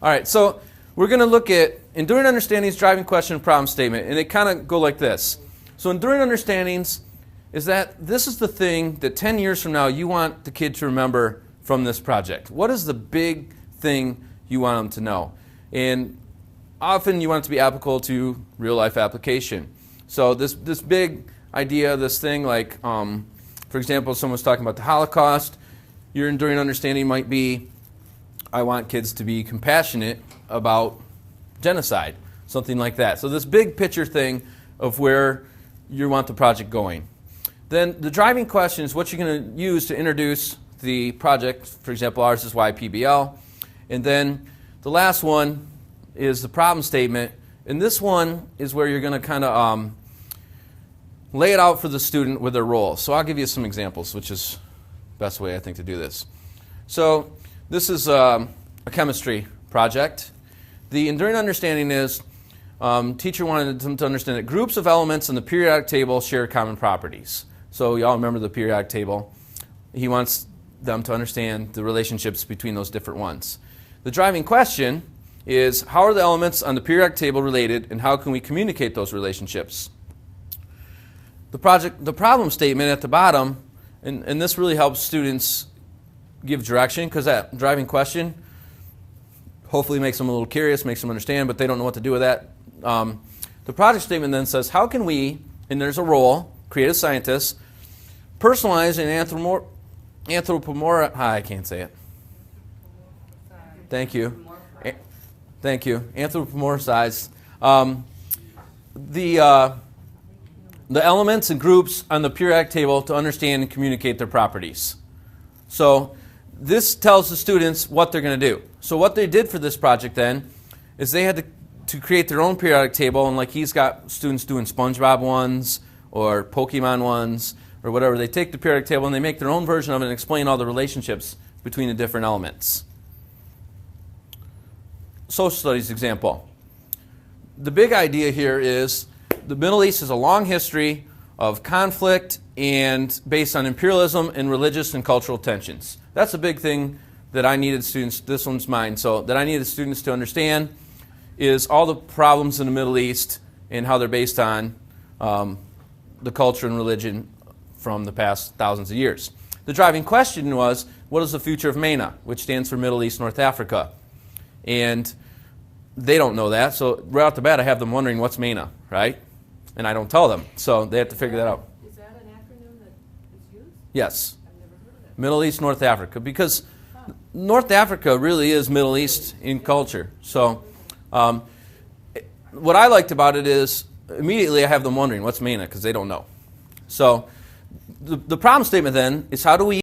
All right, so we're going to look at enduring understandings, driving question, and problem statement, and they kind of go like this. So enduring understandings is that this is the thing that 10 years from now you want the kid to remember from this project. What is the big thing you want them to know? And often you want it to be applicable to real-life application. So this big idea, this thing like, for example, someone's talking about the Holocaust, your enduring understanding might be, I want kids to be compassionate about genocide, something like that. So this big picture thing of where you want the project going. Then the driving question is what you're going to use to introduce the project. For example, ours is YPBL. And then the last one is the problem statement. And this one is where you're going to kind of lay it out for the student with their role. So I'll give you some examples, which is the best way I think to do this. So this is a chemistry project. The enduring understanding is teacher wanted them to understand that groups of elements in the periodic table share common properties. So you all remember the periodic table. He wants them to understand the relationships between those different ones. The driving question is how are the elements on the periodic table related and how can we communicate those relationships? The problem statement at the bottom, and this really helps students give direction because that driving question hopefully makes them a little curious, makes them understand, but they don't know what to do with that. The project statement then says, how can we, and there's a role, creative scientists, personalize and I can't say it. Thank you. Thank you. Anthropomorphize the elements and groups on the periodic table to understand and communicate their properties. So this tells the students what they're going to do. So what they did for this project then is they had to create their own periodic table, and like he's got students doing SpongeBob ones or Pokemon ones or whatever. They take the periodic table and they make their own version of it and explain all the relationships between the different elements. Social studies example. The big idea here is the Middle East has a long history of conflict and based on imperialism and religious and cultural tensions. That's a big thing that I needed students, this one's mine, so that I needed students to understand is all the problems in the Middle East and how they're based on the culture and religion from the past thousands of years. The driving question was, what is the future of MENA, which stands for Middle East, North Africa? And they don't know that, so right off the bat I have them wondering what's MENA, right? And I don't tell them, so they have to figure that out. Is that an acronym that is used? Yes. I've never heard of that. Middle East, North Africa, because North Africa really is Middle East in culture. So what I liked about it is immediately I have them wondering what's MENA because they don't know. So the problem statement then is how do we